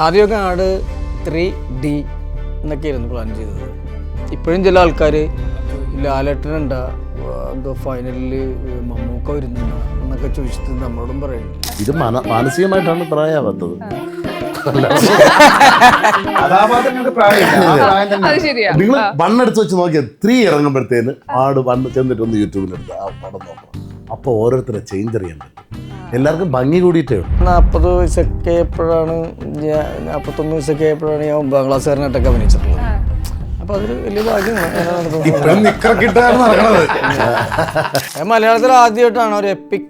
ആദ്യമൊക്കെ ആട് 3D എന്നൊക്കെയായിരുന്നു plan ചെയ്തത്. ഇപ്പോഴും ചില ആൾക്കാർ ലാലേട്ടനുണ്ടാ എന്തോ ഫൈനലിൽ മമ്മൂക്ക വരുന്നുണ്ടോ എന്നൊക്കെ ചോദിച്ചിട്ട് നമ്മളോടും പറയുന്നു. ഇത് മാനസികമായിട്ടാണ് പ്രായമാവാത്തത്. നിങ്ങൾ വണ്ണെടുത്ത് വെച്ച് നോക്കിയാൽ 3 ഇറങ്ങുമ്പോഴത്തേന് ആട് വണ്ണ് ചെന്നിട്ടൊന്ന് യൂട്യൂബിലെടുത്ത് ആ പടം നോക്കണം. അപ്പോൾ ഓരോരുത്തരെ ചേഞ്ച് അറിയാൻ പറ്റും. എല്ലാവർക്കും ഭംഗി കൂടിയിട്ടേ ഉള്ളൂ. 40 വയസ്സൊക്കെ ആയപ്പോഴാണ് 41 വയസ്സൊക്കെ ആയപ്പോഴാണ് ഞാൻ 9ാം ക്ലാസ്സുകാരനായിട്ടൊക്കെ അഭിനയിച്ചിട്ടുള്ളത്. അപ്പോൾ അതൊരു വലിയ ഭാഗ്യമാണ്. മലയാളത്തിൽ ആദ്യമായിട്ടാണ് ഒരു എപ്പിക്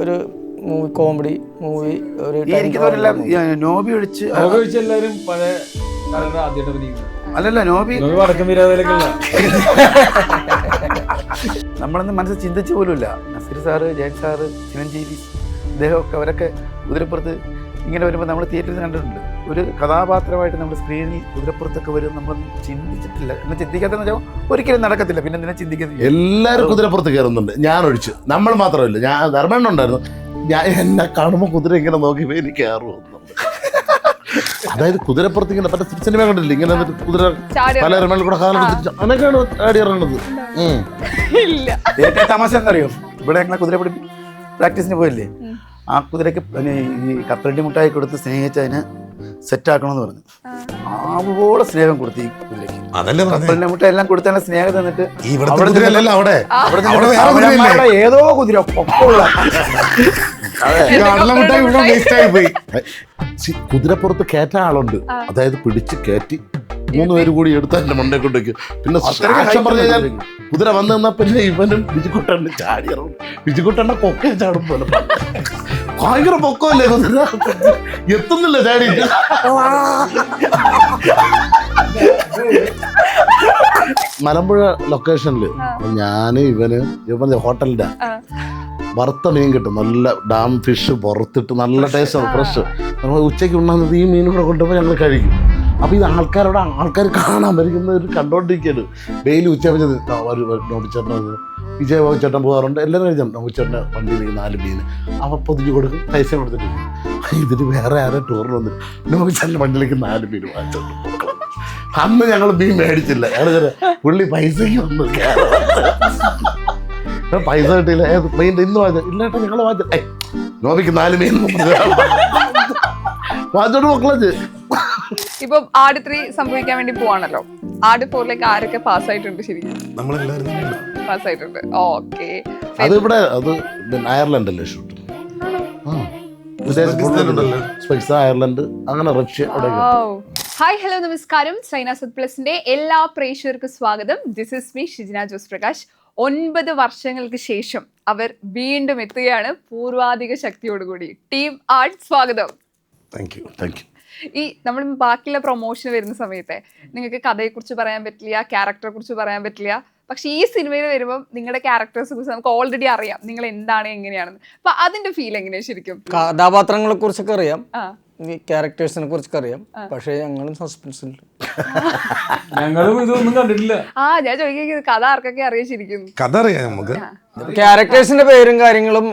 ഒരു മൂവി, കോമഡി മൂവി. ഒരു നോബി ഒഴിച്ച് എല്ലാവരും പഴയ ആദ്യമായിട്ട് അല്ലല്ല നോബി വടക്കം വീരാതിലേക്കല്ല. നമ്മളൊന്നും മനസ്സിൽ ചിന്തിച്ചു പോലുമില്ല. നസീർ സാറ്, ജയൻ സാറ്, ചിരഞ്ജീവി, ഇദ്ദേഹമൊക്കെ അവരൊക്കെ കുതിരപ്പുറത്ത് ഇങ്ങനെ വരുമ്പോൾ നമ്മൾ തിയേറ്ററിൽ കണ്ടിട്ടുണ്ട്. ഒരു കഥാപാത്രമായിട്ട് നമ്മൾ സ്ക്രീനിൽ കുതിരപ്പുറത്തൊക്കെ വരും. നമ്മളൊന്നും ചിന്തിച്ചിട്ടില്ല. എന്നെ ചിന്തിക്കാത്തെന്ന് വെച്ചാൽ ഒരിക്കലും നടക്കത്തില്ല. പിന്നെ എന്തിനാ ചിന്തിക്കുന്നത്? എല്ലാവരും കുതിരപ്പുറത്ത് കയറുന്നുണ്ട്, ഞാൻ ഒഴിച്ച്. നമ്മൾ മാത്രമല്ല, ഞാൻ ധർമ്മണ്ണ ഉണ്ടായിരുന്നു. ഞാൻ എന്നെ കാണുമ്പോൾ കുതിര ഇങ്ങനെ നോക്കിയപ്പോൾ എനിക്ക് കയറുമെന്നുണ്ട്. അതായത് കുതിരപ്പുറത്ത് ഇങ്ങനെ പല സിനിമ കണ്ടില്ല, ഇങ്ങനെ കുതിര പല രമണിൽ കൂടെ കാലം അനക്കാണ് ആടി ഇറങ്ങുന്നത്. ഏറ്റവും തമാശ എന്തറിയോ, ഇവിടെ ഞങ്ങളെ കുതിരപ്പടി പ്രാക്ടീസിന് പോയില്ലേ, ആ കുതിരക്ക് ഈ കപ്പലണ്ടി മുട്ടായി കൊടുത്ത് സ്നേഹിച്ചതിന് സെറ്റാക്കണമെന്ന് പറഞ്ഞു. ആവോളം സ്നേഹം കൊടുത്തു ഈ കുതിരക്ക്. കപ്പലണ്ടി മുട്ടായി എല്ലാം കൊടുത്തതിനെ സ്നേഹം തന്നിട്ട് ഏതോ കുതിര പൊക്കമുള്ള കുതിരപ്പുറത്ത് കയറ്റ ആളുണ്ട്. അതായത് പിടിച്ച് കയറ്റി 3 പേര് കൂടി എടുത്ത് എന്റെ മണ്ടേ കൊണ്ടേക്കും. പിന്നെ പറഞ്ഞാൽ കുതിര വന്നു നിന്നാ പിന്നെ ഇവനും ബിജുക്കുട്ടൻ്റെ ചാടി ഇറങ്ങും. ബിജുക്കുട്ടൻ്റെ കൊക്കെ ചാടും പോലെ ഭയങ്കര പൊക്കമല്ലേ കുതിര, എത്തുന്നില്ല ചാടി. മലമ്പുഴ ലൊക്കേഷനിൽ ഇവന് ഹോട്ടലിന്റെ വറുത്ത മീൻ കിട്ടും. നല്ല ഡാം ഫിഷ് പുറത്തിട്ട് നല്ല ടേസ്റ്റാണ്, ഫ്രഷ്. നമ്മൾ ഉച്ചയ്ക്ക് ഉണ്ണാകുന്നത് ഈ മീനും കൂടെ കൊണ്ടുപോയി ഞങ്ങൾ കഴിക്കും. അപ്പോൾ ഇത് ആൾക്കാർ കാണാൻ വരിക്കുന്നവർ കണ്ടോണ്ടിരിക്കുകയാണ്. ഡെയിലി ഉച്ചയാകുമ്പോൾ നോബിച്ചേട്ടൻ വിജയ് ചേട്ടൻ പോകാറുണ്ട്. എല്ലാവരും കഴിച്ചാൽ നോബിച്ചേട്ടൻ്റെ വണ്ടിയിലേക്ക് 4 മീൻ അപ്പോൾ പൊതിഞ്ഞ് കൊടുക്കും, പൈസ കൊടുത്തിട്ട്. ഇതിന് വേറെ ആരോ ടൂറിന് വന്നിട്ട് നോബിച്ചേട്ടൻ്റെ വണ്ടിയിലേക്ക് 4 മീൻ വാങ്ങിച്ചോണ്ട്. അന്ന് ഞങ്ങൾ മീൻ മേടിച്ചില്ല. ഞങ്ങൾ പുള്ളി പൈസയ്ക്ക് വന്നു, പൈസ കിട്ടിയില്ല. മീൻ ഇന്ന് വാങ്ങിച്ച ഇല്ലാട്ടോ ഞങ്ങൾ വാങ്ങിച്ച നോബിക്ക് 4 മീൻ വാങ്ങിച്ചോണ്ട് മക്കളെ. ഇപ്പൊ ആട് 3 സംഭവിക്കാൻ വേണ്ടി പോവാണല്ലോ. ആട് 4ലേക്ക് ആരൊക്കെ പാസ്സായിട്ടുണ്ട്? ശരിക്കും പാസ്സായിട്ടുണ്ട്. ഓക്കെ. അതിവിടെ അത് അയർലൻഡല്ലേ ഷൂട്ട്, അയർലൻഡ് അങ്ങനെ റഷ്യ. ഹായ്, ഹലോ, നമസ്കാരം. ചൈന സത് പ്ലസിന്റെ എല്ലാ പ്രേക്ഷകർക്കും സ്വാഗതം. This is me Shijina Jose Prakash. 9 വർഷങ്ങൾക്ക് ശേഷം അവർ വീണ്ടും എത്തുകയാണ് പൂർവാധിക ശക്തിയോടുകൂടി. ടീം ആർട്ട് സ്വാഗതം. Thank you. ഈ നമ്മൾ ബാക്കിയുള്ള പ്രൊമോഷൻ വരുന്ന സമയത്തെ നിങ്ങൾക്ക് കഥയെക്കുറിച്ച് പറയാൻ പറ്റില്ല, ക്യാരക്ടറെ കുറിച്ച് പറയാൻ പറ്റില്ല. പക്ഷെ ഈ സിനിമയിൽ വരുമ്പോൾ നിങ്ങളുടെ ക്യാരക്ടേഴ്സിനെ കുറിച്ച് നമുക്ക് ഓൾറെഡി അറിയാം, നിങ്ങൾ എന്താണ് എങ്ങനെയാണെന്ന്. അപ്പൊ അതിന്റെ ഫീൽ എങ്ങനെയാ? ശരിക്കും കഥാപാത്രങ്ങളെ കുറിച്ചൊക്കെ അറിയാം, ക്യാരക്ടേഴ്സിനെ കുറിച്ചൊക്കെ അറിയാം. പക്ഷെ ഞങ്ങളും സസ്പെൻസില്ല, ഞങ്ങളും ഇതൊന്നും കണ്ടിട്ടില്ല. ഞാൻ ചോദിക്കുന്നത് കഥ ആർക്കൊക്കെ അറിയാം? ശരിക്കും കഥ അറിയാം നമുക്ക്. ക്യാരക്ടേഴ്സിന്റെ പേരും കാര്യങ്ങളും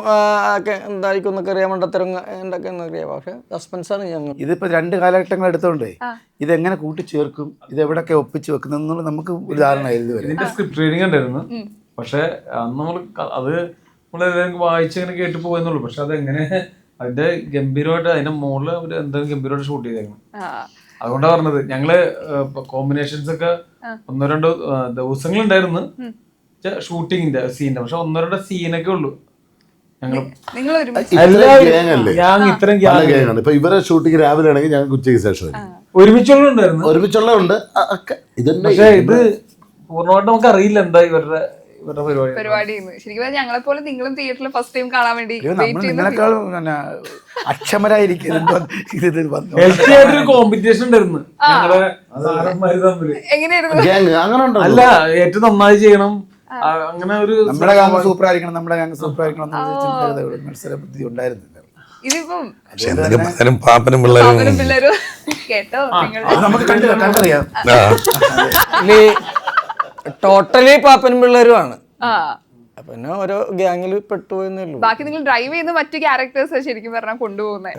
ഒക്കെ എന്തായിരിക്കും എന്നൊക്കെ അറിയാൻ മണ്ടത്തരം എന്തൊക്കെയെന്ന് അറിയാം. പക്ഷെ സസ്പെൻസാണ് ഞങ്ങൾ. ഇതിപ്പോ 2 കാലഘട്ടങ്ങൾ എടുത്തോണ്ടേ ഇതെങ്ങനെ കൂട്ടിച്ചേർക്കും, ഇതെവിടൊക്കെ ഒപ്പിച്ച് വെക്കുന്ന നമുക്ക് ഒരു ധാരണ. ഇതിന്റെ സ്ക്രിപ്റ്റ് റീഡിങ് ഉണ്ടായിരുന്നു. പക്ഷെ അന്ന് നമ്മളെല്ലാവരും വായിച്ചിങ്ങനെ കേട്ട് പോയെന്നുള്ളൂ. പക്ഷെ അതെങ്ങനെ അതിന്റെ ഗംഭീരമായിട്ട് അതിന്റെ മുകളിൽ അവര് എന്തായാലും ഗംഭീരമായിട്ട് ഷൂട്ട് ചെയ്തേക്കണം. അതുകൊണ്ടാണ് പറഞ്ഞത്. ഞങ്ങള് കോമ്പിനേഷൻസ് ഒക്കെ 1-2 ദിവസങ്ങളുണ്ടായിരുന്നു ഷൂട്ടിങ്ങിന്റെ സീനിന്റെ. പക്ഷെ 1-2 സീനൊക്കെ ഉള്ളു. ഇപ്പൊ ഇവരെ ഷൂട്ടിങ് രാവിലെ ആണെങ്കിൽ ഞങ്ങൾക്ക് ഉച്ചയ്ക്ക് ശേഷം ഒരുമിച്ചുള്ളുണ്ട്. പക്ഷെ ഇത് പൂർണ്ണമായിട്ട് നമുക്ക് അറിയില്ല എന്താ ഇവരുടെ പരിപാടി. ശരിക്കും ഞങ്ങളെ പോലെ നിങ്ങളും തിയേറ്ററിൽ ഫസ്റ്റ് ടൈം കാണാൻ വേണ്ടി കോമ്പറ്റീഷൻ ഉണ്ടായിരുന്നു. എങ്ങനെയായിരുന്നു? അല്ല, ഏറ്റവും നന്നായി ചെയ്യണം, അങ്ങനെ ഒരു നമ്മുടെ ഗാങ് സൂപ്പർ ആയിരിക്കണം, നമ്മുടെ ഗാങ് സൂപ്പർ ആയിരിക്കണം മത്സര ബുദ്ധി ഉണ്ടായിരുന്നില്ല. ഇതിപ്പം പാപ്പനും പിള്ളേരും കേട്ടോ നമുക്ക് കണ്ടറിയാം. ടോട്ടലി പാപ്പനും പിള്ളേരുമാണ്. പിന്നെ ഓരോ ഗ്യാങ്ങിൽ പെട്ടുപോയെന്നേ ഉള്ളൂ. ബാക്കി നിങ്ങൾ ഡ്രൈവ് ചെയ്യുന്ന മറ്റു ക്യാരക്ടേഴ്സ് ശരിക്കും പറഞ്ഞാൽ കൊണ്ടുപോകുന്നത്.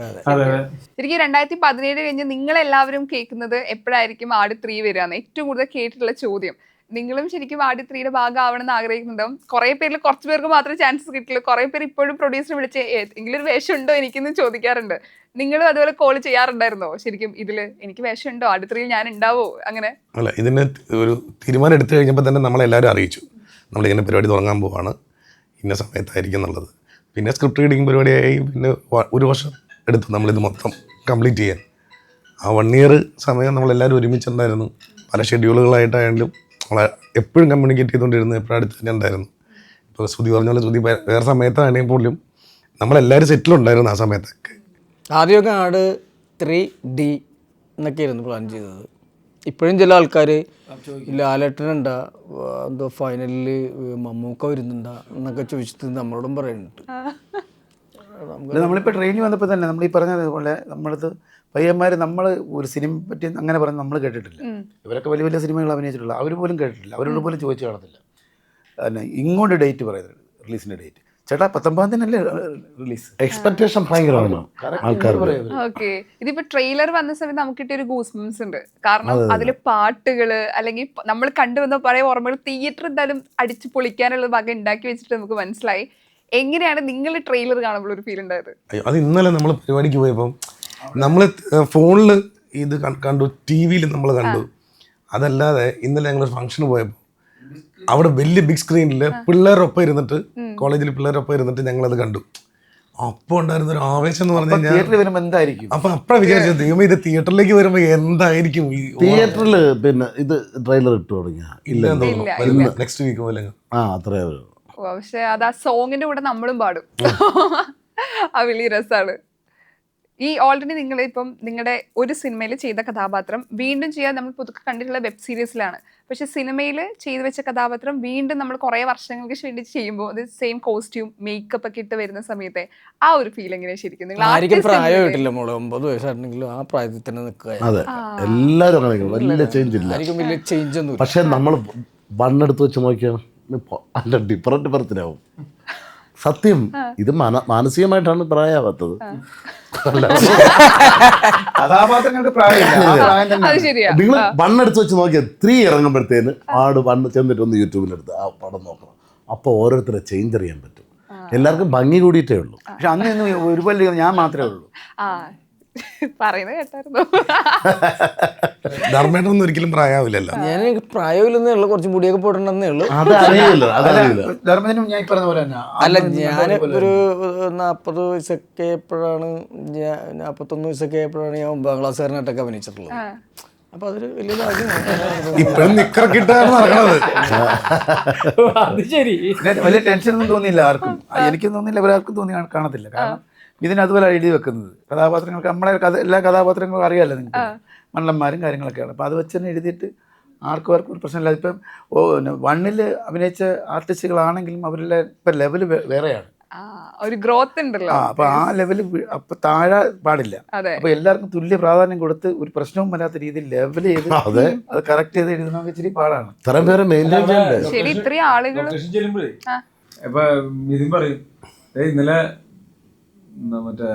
ശരിക്കും 2017 കഴിഞ്ഞ് നിങ്ങളെല്ലാവരും കേൾക്കുന്നത് എപ്പോഴായിരിക്കും ആട് 3 വരികയെന്ന് ഏറ്റവും കൂടുതൽ കേട്ടിട്ടുള്ള ചോദ്യം. നിങ്ങളും ശരിക്കും ആട് 3യുടെ ഭാഗമാവണം എന്ന് ആഗ്രഹിക്കുന്നുണ്ടാവും. കുറെ പേരിൽ കുറച്ച് പേർക്ക് മാത്രമേ ചാൻസസ് കിട്ടില്ല. കുറെ പേര് ഇപ്പോഴും പ്രൊഡ്യൂസർ വിളിച്ച് എങ്കിലും ഒരു വേഷം ഉണ്ടോ എനിക്കെന്ന് ചോദിക്കാറുണ്ട്. നിങ്ങളും അതുപോലെ കോൾ ചെയ്യാറുണ്ടായിരുന്നോ? ശരിക്കും ഇതില് എനിക്ക് വേഷം ഉണ്ടോ, ആട് 3യിൽ ഞാൻ ഉണ്ടാവോ? അങ്ങനെ അല്ല, ഇതിന് ഒരു തീരുമാനം എടുത്തു കഴിഞ്ഞപ്പോൾ തന്നെ നമ്മളെല്ലാവരും അറിയിച്ചു നമ്മളിങ്ങനെ പരിപാടി തുടങ്ങാൻ പോവാണ്, ഇന്ന സമയത്തായിരിക്കും എന്നുള്ളത്. പിന്നെ സ്ക്രിപ്റ്റ് റീഡിങ് പരിപാടിയായി. പിന്നെ 1 വർഷം എടുത്തു നമ്മളിത് മൊത്തം കംപ്ലീറ്റ് ചെയ്യാൻ. ആ 1 ഇയർ സമയം നമ്മളെല്ലാവരും ഒരുമിച്ചുണ്ടായിരുന്നു. പല ഷെഡ്യൂളുകളായിട്ടായാലും നമ്മളെ എപ്പോഴും കമ്മ്യൂണിക്കേറ്റ് ചെയ്തുകൊണ്ടിരുന്നു, എപ്പോഴും അടുത്ത് തന്നെ ഉണ്ടായിരുന്നു. ഇപ്പോൾ ശ്രുതി പറഞ്ഞ പോലെ ശ്രുതി വേറെ സമയത്താണെങ്കിൽ പോലും നമ്മളെല്ലാവരും സെറ്റിലുണ്ടായിരുന്നു ആ സമയത്തൊക്കെ. ആദ്യമൊക്കെ ആട് 3D എന്നൊക്കെയായിരുന്നു പ്ലാൻ ചെയ്തത്. ഇപ്പോഴും ചില ആൾക്കാർ ലാലേട്ടനുണ്ടാ എന്തോ ഫൈനലിൽ മമ്മൂക്ക വരുന്നുണ്ടാ എന്നൊക്കെ ചോദിച്ചിട്ട് നമ്മളോടും പറയുന്നുണ്ട്. നമ്മളിപ്പോൾ ട്രെയിനിൽ വന്നപ്പോൾ തന്നെ നമ്മൾ ഈ പറഞ്ഞതുപോലെ നമ്മളത് പയ്യന്മാർ നമ്മൾ ഒരു സിനിമ പറ്റി അങ്ങനെ പറഞ്ഞ് നമ്മൾ കേട്ടിട്ടില്ല. ഇവരൊക്കെ വലിയ വലിയ സിനിമകൾ അഭിനയിച്ചിട്ടുള്ള അവർ പോലും കേട്ടിട്ടില്ല. അവരോട് പോലും ചോദിച്ചു കാണത്തില്ല. പിന്നെ ഇങ്ങോട്ട് ഡേറ്റ് പറയുന്നത്, റിലീസിൻ്റെ ഡേറ്റ്. ചേട്ടാ 19-ല്ലേ റിലീസ്. എക്സ്പെക്ടേഷൻ ഭയങ്കരമാണ് ആൾക്കാർ. ഓക്കെ, ഇതിപ്പോ ട്രെയിലർ വന്ന സമയത്ത് നമുക്ക് കിട്ടിയ ഒരു ഗൂസ്ബംസ് ഉണ്ട്. കാരണം അതില് പാട്ടുകള് അല്ലെങ്കിൽ നമ്മൾ കണ്ടുവന്ന പഴയ ഓർമ്മകൾ തിയേറ്റർ എന്തായാലും അടിച്ചു പൊളിക്കാനുള്ള ഭാഗം ഉണ്ടാക്കി വെച്ചിട്ട് നമുക്ക് മനസ്സിലായി. എങ്ങനെയാണ് നിങ്ങൾ ട്രെയിലർ കാണുമ്പോൾ ഒരു ഫീൽ ഉണ്ടായത്? അയ്യോ, അത് ഇന്നലെ നമ്മൾ പരിപാടിക്ക് പോയപ്പം നമ്മൾ ഫോണിൽ ഇത് കണ്ടു, TV-യിൽ നമ്മൾ കണ്ടു. അതല്ലാതെ ഇന്നലെ ഞങ്ങളൊരു ഫംഗ്ഷന് പോയപ്പോൾ അവിടെ വലിയ ബിഗ് സ്ക്രീനിൽ പിള്ളേരൊപ്പം ഇരുന്നിട്ട്, കോളേജിൽ പിള്ളേരൊപ്പം ഇരുന്നിട്ട് ഞങ്ങളത് കണ്ടു. അപ്പോൾ ഉണ്ടായിരുന്ന ഒരു ആവേശം എന്ന് പറഞ്ഞു കഴിഞ്ഞാൽ തിയേറ്ററിൽ വരുമ്പോൾ എന്തായിരിക്കും. അപ്പൊ അപ്പഴാ വിചാരിച്ചത്, ദൈവം ഇത് തിയേറ്ററിലേക്ക് വരുമ്പോ എന്തായിരിക്കും. തിയേറ്ററിൽ പിന്നെ ഇത് ട്രെയിലർ ഇട്ട് തുടങ്ങിയ ഇല്ല, നെക്സ്റ്റ് വീക്ക് പോലെ അത്രേ. പക്ഷെ അത് ആ സോങ്ങിന്റെ കൂടെ നമ്മളും പാടും. ആ വലിയ രസമാണ്. ഈ ഓൾറെഡി നിങ്ങൾ ഇപ്പം നിങ്ങളുടെ ഒരു സിനിമയിൽ ചെയ്ത കഥാപാത്രം വീണ്ടും ചെയ്യാൻ നമ്മൾ പുതുക്കെ കണ്ടിട്ടുള്ള വെബ് സീരീസിലാണ്. പക്ഷെ സിനിമയിൽ ചെയ്തു വെച്ച കഥാപാത്രം വീണ്ടും നമ്മൾ കുറേ വർഷങ്ങൾക്ക് വേണ്ടി ചെയ്യുമ്പോൾ അത് സെയിം കോസ്റ്റ്യൂം മേക്കപ്പ് ഒക്കെ ഇട്ട് വരുന്ന സമയത്തെ ആ ഒരു ഫീൽ എങ്ങനെയാണ് ശരിക്കും? നിങ്ങൾ ആയിരിക്കും പ്രായമായിട്ടില്ല മോളെ, 9 വയസ്സാണെങ്കിലും ആ പ്രായത്തിൽ തന്നെ നിൽക്കുക. അതെ, എല്ലാവരും അങ്ങനെ വലിയ ചേഞ്ച് ഇല്ല. ആയിരിക്കും വലിയ ചേഞ്ച് ഒന്നും. പക്ഷെ നമ്മൾ വണ്ണെടുത്ത് വെച്ച് നോക്കിയാൽ അല്ല ഡിഫറൻറ്റിനാവും. സത്യം, ഇത് മാനസികമായിട്ടാണ് പ്രായമാവാത്തത്. കഥാപാത്രങ്ങൾക്ക് നിങ്ങൾ വണ്ണെടുത്ത് വെച്ച് നോക്കിയാൽ 3 ഇറങ്ങുമ്പോഴത്തേന് ആട് വണ്ണ് ചെന്നിട്ട് ഒന്ന് യൂട്യൂബിലെടുത്ത് ആ പടം നോക്കണം. അപ്പോൾ ഓരോരുത്തരെ ചേഞ്ച് അറിയാൻ പറ്റും. എല്ലാവർക്കും ഭംഗി കൂടിയിട്ടേ ഉള്ളൂ. പക്ഷെ അന്ന് ഒരുപോലെ ഞാൻ മാത്രമേ ഉള്ളൂ. പറയുന്നത് കേട്ടായിരുന്നു. ധർമ്മേട്ടൊന്നും ഒരിക്കലും പ്രായമാവില്ലല്ലോ. ഞാൻ പ്രായമില്ലെന്നേ ഉള്ളൂ, കുറച്ച് മുടിയൊക്കെ പോയിട്ടുണ്ടെന്നേ ഉള്ളൂ. അതറിയില്ല. ധർമ്മത്തിനും ഞാൻ പറഞ്ഞ പോലെ തന്നെ. അല്ല, ഞാൻ ഒരു 40 വയസ്സൊക്കെ ആയപ്പോഴാണ് 41 വയസ്സൊക്കെ ആയപ്പോഴാണ് ഞാൻ 9ാം ക്ലാസ്സുകാരനായിട്ടൊക്കെ അഭിനയിച്ചിട്ടുള്ളത്. അപ്പൊ അതൊരു വലിയ കാര്യമാണ്. ഇപ്പോഴും നിക്കറൊക്കെ ഇട്ടാണ് നടക്കണത്. അത് ശരി. വലിയ ടെൻഷനൊന്നും തോന്നിയില്ല ആർക്കും. എനിക്കും തോന്നിയില്ല, ഇവരാർക്കും തോന്നി കാണത്തില്ല. കാരണം ഇതിന് അതുപോലെ എഴുതി വെക്കുന്നത് കഥാപാത്രങ്ങൾക്ക് നമ്മളെ എല്ലാ കഥാപാത്രങ്ങളും അറിയാമല്ലോ നിങ്ങൾക്ക്, മണ്ണന്മാരും കാര്യങ്ങളൊക്കെയാണ്. അപ്പോൾ അത് വെച്ച് തന്നെ എഴുതിയിട്ട് ആർക്കും ഒരു പ്രശ്നമില്ല. ഇപ്പം 1-ൽ അഭിനയിച്ച ആർട്ടിസ്റ്റുകളാണെങ്കിലും അവരുടെ ഇപ്പം ലെവല് വേറെയാണ്. ഒരു ഗ്രോത്ത് ഉണ്ടല്ലോ. അപ്പോൾ ആ ലെവല് അപ്പം താഴെ പാടില്ല. അപ്പോൾ എല്ലാവർക്കും തുല്യ പ്രാധാന്യം കൊടുത്ത് ഒരു പ്രശ്നവും വരാത്ത രീതിയിൽ ലെവൽ ചെയ്ത് അത് കറക്റ്റ് ചെയ്ത് എഴുതണമെങ്കിൽ ഇച്ചിരി പാടാണ്. ശരി, ഇത്രയും ആളുകൾ ചെല്ലുമ്പോഴേ ഇപ്പൊ ഇതിൻ പറയും, ഇന്നലെ മറ്റേ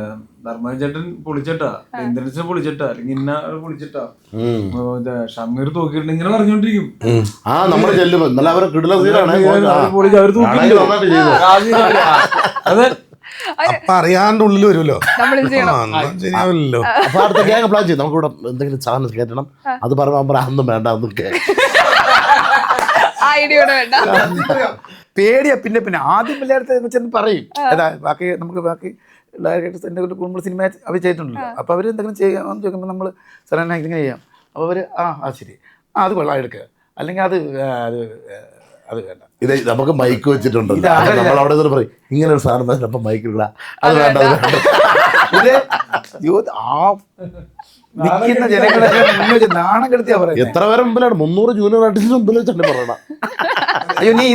ധർമ്മചേട്ടൻ പൊളിച്ചിട്ടാ, ഇന്ദ്രൻസിനെ പൊളിച്ചിട്ടാ, അല്ലെങ്കിൽ ഇന്ന പൊളിച്ചിട്ടാ, ഷമീർ തൂക്കിയിട്ട് ഇങ്ങനെ പറഞ്ഞോണ്ടിരിക്കും. അപ്പൊ അറിയാണ്ട് ഉള്ളിൽ വരുമല്ലോ, ശരിയാവില്ലല്ലോ. അപ്പൊ അടുത്ത ഗ്യാങ് പ്ലാൻ ചെയ്യും, നമുക്കിവിടെ എന്തെങ്കിലും സാധനം കയറ്റണം. അത് പറയുമ്പോൾ അതൊന്നും വേണ്ട, അതൊക്കെ പേടിയാ. പിന്നെ ആദ്യം എല്ലായിടത്തും പറയും. ബാക്കി നമുക്ക് ബാക്കി ഡയറക്ടേഴ്സ് എൻ്റെ കുടുംബ സിനിമ അവർ ചെയ്തിട്ടുണ്ടല്ലോ. അപ്പോൾ അവർ എന്തെങ്കിലും ചെയ്യാമെന്ന് ചോദിക്കുമ്പോൾ നമ്മൾ സാറിനെ ഇങ്ങനെ ചെയ്യാം. അപ്പോൾ അവർ ശരി, അത് കൊള്ളാം, എടുക്കുക, അല്ലെങ്കിൽ അത് വേണ്ട. ഇത് നമുക്ക് മൈക്ക് വെച്ചിട്ടുണ്ട്, നമ്മൾ അവിടെ പറയും ഇങ്ങനെ ഒരു സാധനം അപ്പം മൈക്ക് ഇല്ല, അത് വേണ്ട, നിൽക്കുന്ന ജനങ്ങളൊക്കെ മുന്നേ നാണം കെടുത്തിയാ പറയുന്നത്. എത്ര പേരെ മുമ്പിലാണ്? 300 ജൂനിയർ ആർട്ടിസ്റ്റിന് മുമ്പിൽ വെച്ചാണ് പറയണം. അയ്യോ, നീ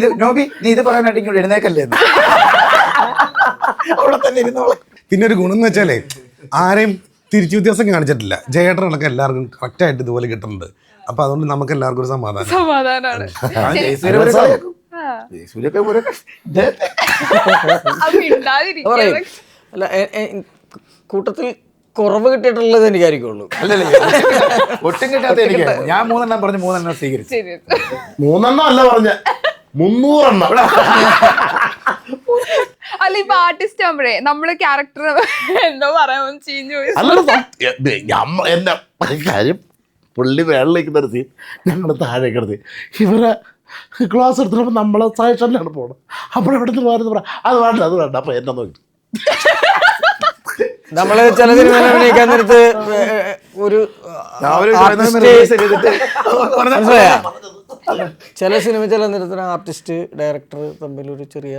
ഇത് പറയാനായിട്ട് ഇങ്ങോട്ട് എഴുന്നേക്കല്ലേ അവിടെ തന്നെ ഇരുന്നോളെ. പിന്നെ ഒരു ഗുണം എന്ന് വെച്ചാലേ ആരെയും തിരിച്ചു വ്യത്യാസം കാണിച്ചിട്ടില്ല. ജയേട്ടനൊക്കെ എല്ലാവർക്കും കറക്റ്റായിട്ട് ഇതുപോലെ കിട്ടുന്നുണ്ട്. അപ്പൊ അതുകൊണ്ട് നമുക്ക് എല്ലാവർക്കും ഒരു സമാധാനമാണ്. ജയസൂര്യൊക്കെ പോലെ ഇദ്ദേഹത്തെ അത് മിണ്ടാതിരിക്കുക. പറയും അല്ല കൂട്ടത്തിൽ കുറവ് കിട്ടിയിട്ടുള്ളത് എനിക്കായിരിക്കുള്ളൂ. അല്ലല്ലേ ഒട്ടും കിട്ടാത്ത എനിക്ക് ഞാൻ 3 പറഞ്ഞു 3 സ്വീകരിച്ചു. ശരി. 3 അല്ല പറഞ്ഞ 300 അല്ല ഇപ്പൊ ആർട്ടിസ്റ്റ് ആകുമ്പോഴേ നമ്മള് ക്യാരക്ടർ എന്തോ പറയാൻ ചീഞ്ഞു പോയി. അല്ല എന്റെ കാര്യം പുള്ളി വേളിലേക്ക് നിർത്തി ഞങ്ങൾ താഴേക്ക് നിർത്തി ഇവരെ ക്ലാസ് എടുത്തപ്പോൾ നമ്മളെ സജഷനിലാണ് പോകണം. അപ്പോഴെവിടെ നിന്ന് പറയുന്നത് പറ അത് വേണ്ട അപ്പൊ എന്നെ നോക്കി നമ്മള് ചില സിനിമയിൽ അഭിനയിക്കാൻ നേരത്ത് ഒരു മനസ്സിലായ ചില സിനിമ ചില നേരത്തിന് ആർട്ടിസ്റ്റ് ഡയറക്ടർ തമ്മിൽ ഒരു ചെറിയ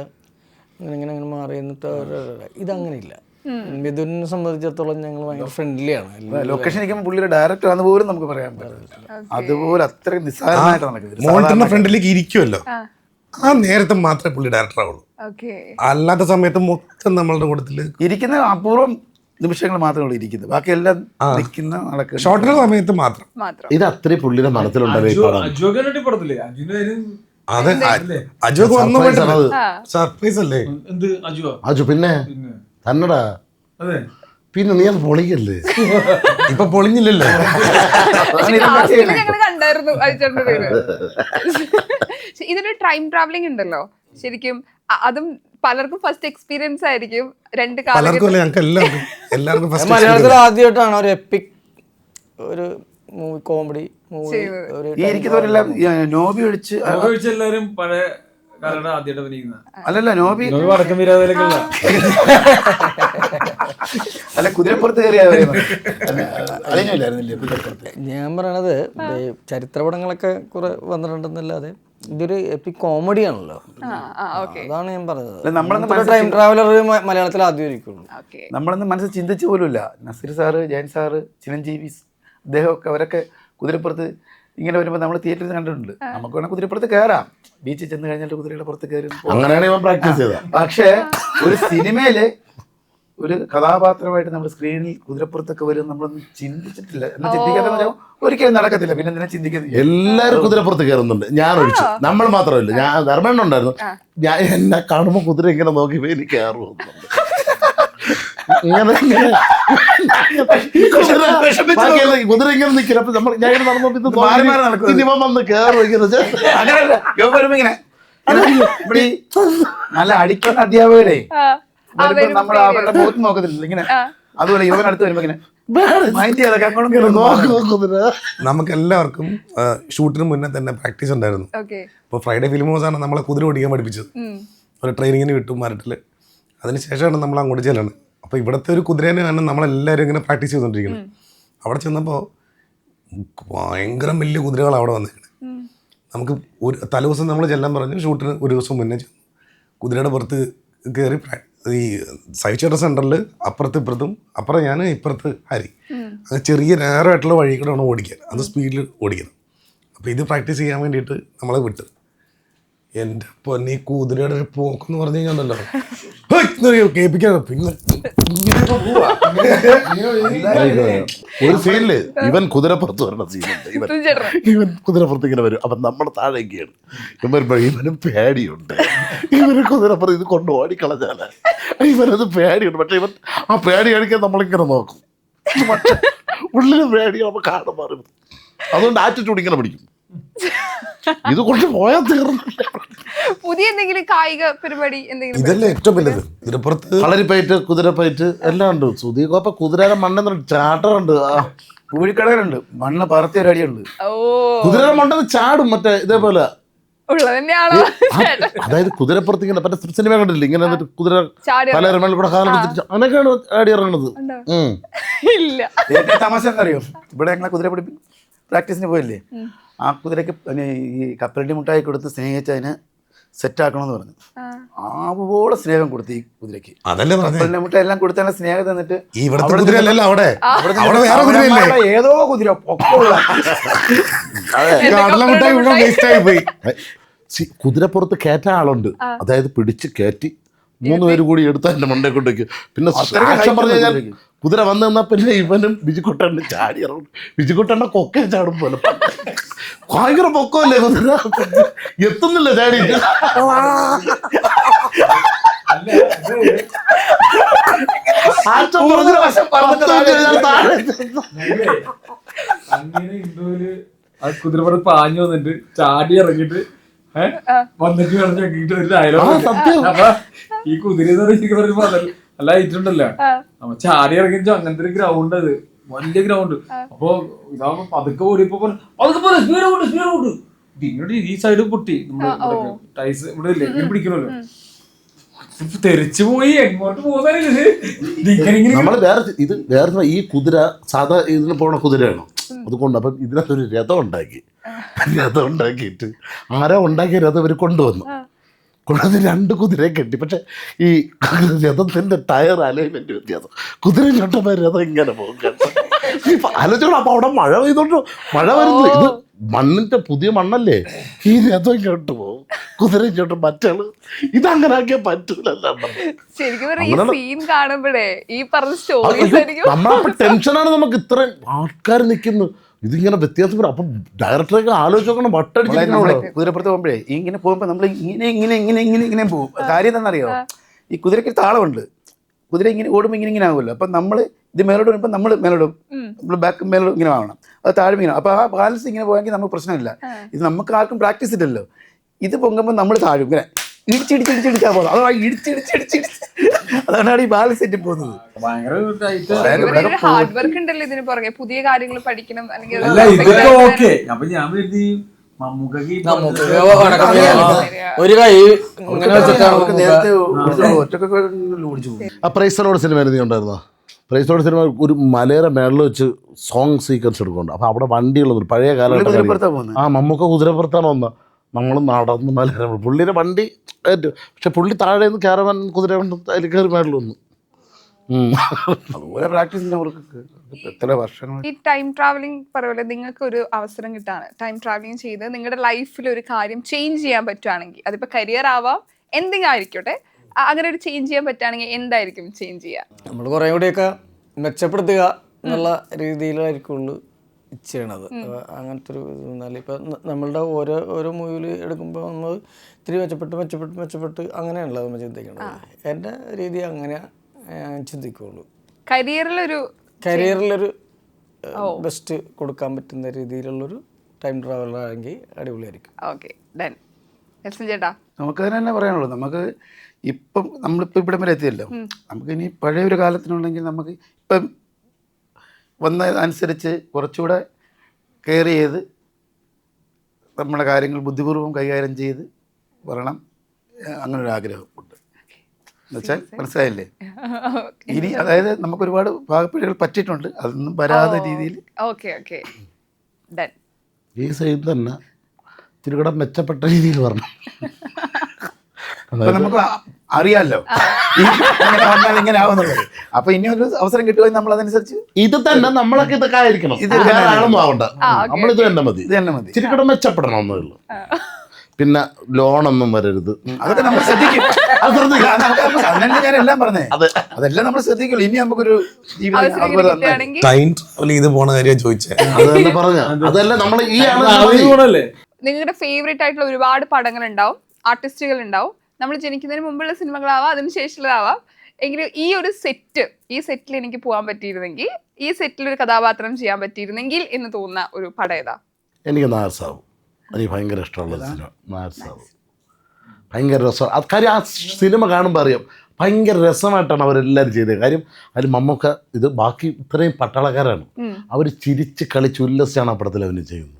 ഇങ്ങനെ മാറി എന്നിട്ട് ഇതങ്ങനെയില്ല. മിഥുനെ സംബന്ധിച്ചിടത്തോളം ഞങ്ങൾ ഭയങ്കര ഫ്രണ്ട്ലിയാണ്. ലൊക്കേഷൻ നിൽക്കുമ്പോൾ പുള്ളിയുടെ ഡയറക്ടർ ആണെന്ന് പോലും നമുക്ക് പറയാൻ പറ്റില്ല. അതുപോലെ അത്രയും നിസ്സാരമായിട്ട് നടക്കുന്നത്. മോണിറ്ററിന്റെ ഫ്രണ്ടിലേക്ക് ഇരിക്കുമല്ലോ, ആ നേരത്തെ മാത്രമേ പുള്ളി ഡയറക്ടർ ആവുള്ളൂ. അല്ലാത്ത സമയത്ത് മൊത്തം നമ്മളുടെ കൂട്ടത്തില് ഇരിക്കുന്ന അപൂർവം നിമിഷങ്ങൾ മാത്രമേ ഉള്ളൂ ഇരിക്കുന്നത്, ബാക്കി എല്ലാം നിൽക്കുന്ന നടക്കുക ഷോട്ടിന്റെ സമയത്ത് മാത്രം. ഇത് അത്രയും പുള്ളിയുടെ മനസ്സിലുണ്ടല്ലോ. അതെ, അജു വന്നു സർപ്രൈസ് അല്ലേ അജു? പിന്നെ തന്നടാ, പിന്നെ നീ അത് പൊളിക്കല്ലേ? ഇപ്പൊ പൊളിഞ്ഞില്ലല്ലോ. ഞങ്ങൾ കണ്ടായിരുന്നു അയച്ചോണ്ട് പേര്. ഇതിന് ടൈം ട്രാവലിംഗ് ഉണ്ടല്ലോ ശരിക്കും. അതും പലർക്കും ഫസ്റ്റ് എക്സ്പീരിയൻസ് ആയിരിക്കും. 2 എല്ലാവർക്കും മലയാളത്തിൽ ആദ്യമായിട്ടാണ് ഒരു എപ്പിക് ഒരു മൂവി, കോമഡി മൂവി. ഈ ഇരിക്കുന്നവരെല്ലാം നോബി ഒഴിച്ച് എല്ലാവരും പഴയ കാലഘട്ടം ആദ്യമായിട്ട് അഭിനയിക്കുന്ന. അല്ലല്ല നോബി വടക്കം വീരാതിലേക്കുള്ള അല്ല കുതിരപ്പുറത്ത് കയറിയാ അറിയില്ലായിരുന്നില്ലേ കുതിരപ്പുറത്ത്? ഞാൻ പറയണത് ചരിത്രപടങ്ങളൊക്കെ കുറെ വന്നിട്ടുണ്ടെന്നല്ലാതെ ഇതൊരു എപ്പിക് കോമഡി ആണല്ലോ. അതാണ് ഞാൻ പറഞ്ഞത്. ടൈം ട്രാവലർ മലയാളത്തിൽ ആദ്യമായിരിക്കുള്ളൂ. നമ്മളൊന്നും മനസ്സിൽ ചിന്തിച്ചു പോലുമില്ല. നസീർ സാറ്, ജയൻ സാറ്, ചിരഞ്ജീവി അദ്ദേഹമൊക്കെ അവരൊക്കെ കുതിരപ്പുറത്ത് ഇങ്ങനെ വരുമ്പോൾ നമ്മൾ തിയേറ്ററിൽ കണ്ടിട്ടുണ്ട്. നമുക്ക് വേണമെങ്കിൽ കുതിരപ്പുറത്ത് കയറാം, ബീച്ചിൽ ചെന്ന് കഴിഞ്ഞിട്ട് കുതിരയുടെ പുറത്ത് കയറി. അങ്ങനെയാണ് ഇവൻ പ്രാക്ടീസ് ചെയ്തത്. പക്ഷേ ഒരു സിനിമയില് ഒരു കഥാപാത്രമായിട്ട് നമ്മൾ സ്ക്രീനിൽ കുതിരപ്പുറത്തൊക്കെ വരും നമ്മളൊന്നും ചിന്തിച്ചിട്ടില്ല. എന്ന് ചിന്തിക്കാത്ത ഒരിക്കലും നടക്കത്തില്ല. പിന്നെ എന്തിനാ ചിന്തിക്കുന്നത്? എല്ലാരും കുതിരപ്പുറത്ത് കയറുന്നുണ്ട്, ഞാൻ ഒഴിച്ചു. നമ്മൾ മാത്രമല്ല, ഞാൻ ധർമ്മേണ്ണ ഉണ്ടായിരുന്നു. ഞാൻ എന്നെ കാണുമ്പോൾ കുതിര ഇങ്ങനെ നോക്കി എനിക്ക് കയറും. കുതിര ഇങ്ങനെ നിൽക്കില്ല. അപ്പൊ നമ്മൾ ഞാൻ നടന്നു വന്ന് കയറും ഇങ്ങനെ. നല്ല അടിക്കുന്ന അധ്യാപകരെ നമ്മൾ അവരുടെ മുഖത്ത് നോക്കത്തില്ല ഇങ്ങനെ. അതുപോലെ ഇവൻ അടുത്ത് വരുമ്പോ ഇങ്ങനെ നമുക്ക് എല്ലാവർക്കും ഷൂട്ടിന് മുന്നേ തന്നെ പ്രാക്ടീസ് ഉണ്ടായിരുന്നു. ഇപ്പൊ ഫ്രൈഡേ ഫിലിം ഹൗസാണ് നമ്മളെ കുതിര ഓടിക്കാൻ പഠിപ്പിച്ചത്. ഒരു ട്രെയിനിങ്ങിന് വിട്ടു മരട്ടില്. അതിനുശേഷമാണ് നമ്മൾ അങ്ങോട്ട് ചെല്ലുന്നത്. അപ്പോൾ ഇവിടുത്തെ ഒരു കുതിരേനെയാണ് നമ്മളെല്ലാവരും ഇങ്ങനെ പ്രാക്ടീസ് ചെയ്തുകൊണ്ടിരിക്കുന്നത്. അവിടെ ചെന്നപ്പോൾ ഭയങ്കര വലിയ കുതിരകൾ അവിടെ വന്നിരിക്കുന്നത്. നമുക്ക് ഒരു തലേദിവസം നമ്മൾ ചെല്ലാൻ പറഞ്ഞു. ഷൂട്ടിന് ഒരു ദിവസം മുന്നേ ചെന്നു. കുതിരയുടെ പുറത്ത് കയറി ഈ സൈച്ചേട്ട സെൻറ്ററിൽ അപ്പുറത്ത് ഇപ്പുറത്തും, അപ്പുറം ഞാൻ ഇപ്പുറത്ത് ഹരി, അത് ചെറിയ നേരമായിട്ടുള്ള വഴി കൂടെ വേണം ഓടിക്കാൻ. അത് സ്പീഡിൽ ഓടിക്കണം. അപ്പോൾ ഇത് പ്രാക്ടീസ് ചെയ്യാൻ വേണ്ടിയിട്ട് നമ്മളെ വിട്ട്. എൻ്റെ പൊന്നെ കുതിരയുടെ ഒരു പോക്കെന്ന് പറഞ്ഞു കഴിഞ്ഞാൽ കേൾപ്പിക്കാൻ പിന്നെ ഒരു സീനില് ഇവൻ കുതിരപ്പുറത്ത് വരണ സീനുണ്ട്. ഇവൻ കുതിരപ്പുറത്ത് ഇങ്ങനെ വരും. അപ്പൊ നമ്മൾ താഴേക്കാണ്. ഇവൻ വരുമ്പോ ഇവനും പേടിയുണ്ട്. ഇവന് കുതിരപ്പുറത്ത് ഇത് കൊണ്ട് ഓടിക്കളഞ്ഞാല് ഇവനത് പേടിയുണ്ട്. പക്ഷെ ഇവൻ ആ പേടി കാണിക്കാൻ നമ്മളിങ്ങനെ നോക്കും. പക്ഷെ ഉള്ളിലും പേടിയാകുമ്പോ കാണാൻ മാറും. അതുകൊണ്ട് ആറ്റിറ്റ്യൂഡ് ഇങ്ങനെ പിടിക്കും. ഇത് കൊണ്ട് പോയാൽ തീർന്നില്ല. പുതിയ എന്തെങ്കിലും കായിക പരിപാടി എന്തെങ്കിലും? ഇതല്ലേ ഏറ്റവും വലുത്. കുതിരപ്പുറത്ത് കളരിപ്പയറ്റ്, കുതിരപ്പയറ്റ് എല്ലാം ഉണ്ട്. സുധീകോപ്പ കുതിരയുടെ മണ്ണെന്ന് ചാട്ടമുണ്ട്, പൂഴിക്കടകളുണ്ട്, മണ്ണ് പറത്തിയ ഒരു അടിയുണ്ട്. കുതിരയുടെ മണ്ണെന്ന് ചാടും. മറ്റേ ഇതേപോലെ അതായത് കുതിരപ്പുറത്ത് ഇങ്ങനെ മറ്റേ സിനിമ കണ്ടില്ല, ഇങ്ങനെ കുതിര പല രമേൽ കൂടെ കാലം അങ്ങനെയൊക്കെയാണ് ആടി ഇറങ്ങുന്നത്. ഏറ്റവും തമാശ എന്നറിയോ, ഇവിടെ ഞങ്ങളെ കുതിര പ്രാക്ടീസിന് പോയില്ലേ, ആ കുതിരക്ക് ഈ കപ്പലണ്ടി മുട്ടായി കൊടുത്ത് സ്നേഹിച്ച് അതിനെ സെറ്റാക്കണമെന്ന് പറഞ്ഞു. ആവോളം സ്നേഹം കൊടുത്തു ഈ കുതിരക്ക്. കപ്പലണ്ടി മുട്ടായി എല്ലാം കൊടുത്ത സ്നേഹം തന്നിട്ട് ഏതോ കുതിര കുതിരപ്പുറത്ത് കയറ്റാൻ ആളുണ്ട്. അതായത് പിടിച്ച് കയറ്റി 3 പേര് കൂടി എടുത്ത് എൻ്റെ മണ്ടേ കൊണ്ടേക്ക്. പിന്നെ അത്രയ്ക്ക് സാക്ഷ്യം height പറഞ്ഞു ഉണ്ട് കഴിഞ്ഞാൽ കുതിരയ്ക്ക്. കുതിര വന്നു നിന്നാൽ പിന്നെ ഇവനും ബിജുക്കുട്ടനും ചാടി ഇറങ്ങും. ബിജുക്കുട്ടൻ്റെ കൊക്കെ ചാടും പോലെ ഭയങ്കര പൊക്കമല്ലേ കുതിര, എത്തുന്നില്ല ചാടിയിട്ട്. സാക്ഷ്യം പറഞ്ഞ പത്ത് മിനിറ്റ് കഴിഞ്ഞാൽ താഴെ അങ്ങനെ ഇന്റർവ്യൂല് ആ കുതിരപ്പുറത്ത് പാഞ്ഞു വന്നിട്ട് ചാടി ഇറങ്ങിയിട്ട് വന്നിട്ട് പറഞ്ഞിട്ട് ഒരു ഡയലോഗ്. അപ്പൊ ഈ കുതിര എന്ന് പറഞ്ഞ പറയുമ്പോ നല്ല ഹൈറ്റുണ്ടല്ലോ, അപ്പൊ ചാടി ഇറങ്ങി അങ്ങനത്തെ ഒരു ഗ്രൗണ്ട്, അത് വലിയ ഗ്രൗണ്ട്. അപ്പൊ ഇതാവുമ്പോ പതുക്കെ ഓടിയപ്പോ സ്പീഡ് ഇങ്ങോട്ട് ഈ സൈഡ് പൊട്ടി, നമ്മുടെ ടൈസ് ഇവിടെ ഇല്ലേ ഇങ്ങനെ പിടിക്കണല്ലോ, തെറിച്ചു പോയി. എങ്ങോട്ട് പോകുന്ന നമ്മള് വേറെ ഈ കുതിര സാധാ ഇതിന് പോണ കുതിരയാണ്, അതുകൊണ്ട് അപ്പം ഇതിനകത്തൊരു രഥം ഉണ്ടാക്കിയിട്ട് ആരോ ഉണ്ടാക്കിയ രഥം ഇവർ കൊണ്ടുവന്നു. 2 കുതിരയെ കെട്ടി. പക്ഷെ ഈ രഥത്തിന്റെ ടയർ അലൈൻമെന്റ് വ്യത്യാസം, കുതിര ചുട്ടപ്പോൾ രഥം ഇങ്ങനെ പോകും കേട്ടോ. ആലോചിച്ചോളൂ. അപ്പൊ അവിടെ മഴ പെയ്തോണ്ടോ, മഴ വരുന്നു, ഇത് മണ്ണിന്റെ പുതിയ മണ്ണല്ലേ, ഈ രഥം ഇങ്ങോട്ട് പോകും, കുതിര ഇങ്ങോട്ട് മറ്റാള്. ഇതങ്ങനെ ആക്കിയാൽ പറ്റൂലല്ലോ. ശരിക്കും പറഞ്ഞാ ഈ സീൻ കാണുമ്പോഴേ ഈ പറഞ്ഞ സ്റ്റോറീസ് ആയിരിക്കും. നമ്മളപ്പോ ടെൻഷനാണ്, നമുക്ക് ഇത്രയും ആൾക്കാർ നിൽക്കുന്നു, ഇതിങ്ങനെ വ്യത്യാസം വരും. അപ്പം ഡയറക്ടറൊക്കെ ആലോചിച്ച് നോക്കണം, വട്ടടിച്ചിരിക്കണോ. കുതിരപ്പുറത്ത് പോകുമ്പോഴേ ഇങ്ങനെ പോകുമ്പോൾ നമ്മൾ ഇങ്ങനെ പോകും. കാര്യം എന്താണെന്നറിയോ, ഈ കുതിരയ്ക്ക് താളമുണ്ട്. കുതിര ഇങ്ങനെ ഓടുമ്പോൾ ഇങ്ങനെ ആകുമല്ലോ. അപ്പം നമ്മൾ ഇത് മേലോട്ട് വരുമ്പോൾ നമ്മൾ മേലോടും, നമ്മൾ ബാക്ക് മേലോട്ട് ഇങ്ങനെ ആവണം, അത് താഴെ ഇങ്ങനെ. അപ്പോൾ ആ ബാലൻസ് ഇങ്ങനെ പോയെങ്കിൽ നമുക്ക് പ്രശ്നമില്ല. ഇത് നമുക്ക് ആർക്കും പ്രാക്ടീസ് ഇല്ലല്ലോ. ഇത് പൊങ്ങുമ്പോൾ നമ്മൾ താഴും, ഇങ്ങനെ ഇടിച്ചിടിച്ചിടിച്ചിടിച്ചാ പോകുന്നത്. അതാ ഇടിച്ചിടിച്ചിടിച്ചിടിച്ച്, അതാണ് ഈ ബാലൻസ് സെറ്റ് പോകുന്നത്. ഭയങ്കര ഹാർഡ് വർക്ക് ഉണ്ടല്ലോ ഇതിന് പുറകെ, പുതിയ കാര്യങ്ങൾ പഠിക്കണം. അല്ലെങ്കിൽ അല്ല ഇതൊക്കെ ഓക്കെ. അപ്പൊ ഞാൻ കരുതി മമ്മൂക്കക്ക് ഒരു കൈ ഇങ്ങനെ വെച്ചിട്ടാണ് അവർക്ക് നേരത്തെ ഒറ്റക്കൊക്കെ ഓടിച്ചു പോകും. ആ പ്രൈസലോട് സിനിമ നീ ഉണ്ടായിരുന്നോ? പ്രൈസലോട് സിനിമ ഒരു മലയുടെ മേളിൽ വെച്ച് സോങ് സീക്വൻസ് എടുക്കുന്നുണ്ട്. അപ്പോൾ അവിടെ വണ്ടിയുള്ളത് പഴയ കുതിരപ്പുറത്താണ് കാലഘട്ടം. പോകുന്നത്. ആ മമ്മൂക്ക കുതിരപ്പുറത്താണ് വന്നത്. നമ്മൾ നടന്ന് മലയുടെ പുള്ളിയുടെ വണ്ടി ഏറ്റു. പക്ഷെ പുള്ളി താഴെ നിന്ന് ക്യാരവൻ കുതിര കൊണ്ട് അതിൽ കയറി മേളിൽ വന്നു. അതുപോലെ പ്രാക്ടീസ് അവർക്ക് എത്ര വർഷങ്ങൾ. ഈ ടൈം ട്രാവലിംഗ് പറയുമല്ലോ, നിങ്ങൾക്ക് ഒരു അവസരം കിട്ടാണ് ടൈം ട്രാവലിംഗ് ചെയ്ത് നിങ്ങളുടെ ലൈഫിൽ ഒരു കാര്യം ചേഞ്ച് ചെയ്യാൻ പറ്റുവാണെങ്കിൽ, അതിപ്പോൾ കരിയർ ആവാം എന്തെങ്കിലും ആയിരിക്കട്ടെ, അങ്ങനെ ഒരു ചേഞ്ച് ചെയ്യാൻ പറ്റുകയാണെങ്കിൽ എന്തായിരിക്കും ചേഞ്ച് ചെയ്യുക? നമ്മൾ കുറേ കൂടിയൊക്കെ മെച്ചപ്പെടുത്തുക എന്നുള്ള രീതിയിലായിരിക്കുള്ളൂ ചെയ്യണത്. അങ്ങനത്തെ ഒരു എന്നാൽ ഇപ്പം നമ്മളുടെ ഓരോ മൂവിയിൽ എടുക്കുമ്പോൾ നമ്മൾ ഇത്തിരി മെച്ചപ്പെട്ട് അങ്ങനെയാണല്ലോ നമ്മൾ ചിന്തിക്കേണ്ടത്. എൻ്റെ രീതി അങ്ങനെ ചിന്തിക്കുള്ളൂ. കരിയറിലൊരു ബെസ്റ്റ് കൊടുക്കാൻ പറ്റുന്ന രീതിയിലുള്ളൊരു ടൈം ട്രാവലർ ആണെങ്കിൽ അടിപൊളിയായിരിക്കും. Okay done. നെൽസൺ ചേട്ടാ, നമുക്ക് തന്നെ പറയാനുള്ളൂ. നമുക്ക് ഇപ്പം നമ്മളിപ്പോൾ ഇവിടെ വരെ എത്തിയല്ലോ, നമുക്ക് ഇനി പഴയ ഒരു കാലത്തിനുണ്ടെങ്കിൽ നമുക്ക് ഇപ്പം വന്ന അനുസരിച്ച് കുറച്ചുകൂടെ കെയർ ചെയ്ത് നമ്മുടെ കാര്യങ്ങൾ ബുദ്ധിപൂർവ്വം കൈകാര്യം ചെയ്ത് വരണം, അങ്ങനൊരു ആഗ്രഹമുണ്ട്. എന്നുവെച്ചാൽ മനസ്സിലായില്ലേ, ഇനി അതായത് നമുക്ക് ഒരുപാട് പാകപ്പിഴകൾ പറ്റിയിട്ടുണ്ട്, അതൊന്നും വരാതെ രീതിയിൽ. Okay done. ഈ സൈഡ് തന്നെ ഇത്തിരി കൂടെ മെച്ചപ്പെട്ട രീതിയിൽ വരണം. അപ്പൊ നമുക്ക് അറിയാമല്ലോ ഇങ്ങനെ ആവുന്നുള്ളത്. അപ്പൊ ഇനി ഒരു അവസരം കിട്ടുമെങ്കിൽ നമ്മൾ അതനുസരിച്ച് ഇത് തന്നെ നമ്മളൊക്കെ ഇതൊക്കെ ആയിരിക്കണം. ഇത് വേറെ ആളൊന്നും ആവണ്ട, നമ്മളിത് തന്നെ മതി. ഇത് തന്നെ മതി. ഇച്ചിരി കൂടെ മെച്ചപ്പെടണം എന്നേ ഉള്ളൂ. പിന്നെ ലോണൊന്നും വരരുത്, അതൊക്കെ നമ്മൾ ശ്രദ്ധിക്കും. അതന്നെ ഞാൻ എല്ലാം പറഞ്ഞേ, അതെല്ലാം നമ്മൾ ശ്രദ്ധിക്കുള്ളൂ. ഇനി നമുക്കൊരു ജീവിതം ടൈം ട്രാവൽ ചെയ്ത് പോണ കാര്യം ചോദിച്ചേ. അത് തന്നെ പറഞ്ഞ അതല്ല നമ്മൾ ഈ ഗുണല്ലേ. നിങ്ങളുടെ ഫേവറേറ്റ് ആയിട്ടുള്ള ഒരുപാട് പടങ്ങൾ ഉണ്ടാവും, ആർട്ടിസ്റ്റുകൾ ഉണ്ടാവും. നമ്മൾ ജനിക്കുന്നതിന് മുമ്പുള്ള സിനിമകളാവാം, അതിന് ശേഷമുള്ളതാവാം. എങ്കിലും ഈ ഒരു സെറ്റിൽ എനിക്ക് പോകാൻ പറ്റിയിരുന്നെങ്കിൽ, ഈ സെറ്റിൽ ഒരു കഥാപാത്രം ചെയ്യാൻ പറ്റിയിരുന്നെങ്കിൽ എന്ന് തോന്നുന്ന ഒരു പടം ഏതാ? എനിക്ക് നായർ സാബ്, എനിക്ക് ഭയങ്കര ഇഷ്ടമുള്ള സിനിമ നായർ സാബ്. ഭയങ്കര രസം. അത് കാര്യം ആ സിനിമ കാണുമ്പോൾ അറിയാം ഭയങ്കര രസമായിട്ടാണ് അവരെല്ലാവരും ചെയ്തത്. കാര്യം അതിൽ മമ്മൂക്ക ഇത് ബാക്കി ഇത്രയും പട്ടാളക്കാരാണ്, അവർ ചിരിച്ച് കളിച്ച് ഉല്ലസിച്ചാണ് ആ പടത്തിൽ അവർ ചെയ്യുന്നത്.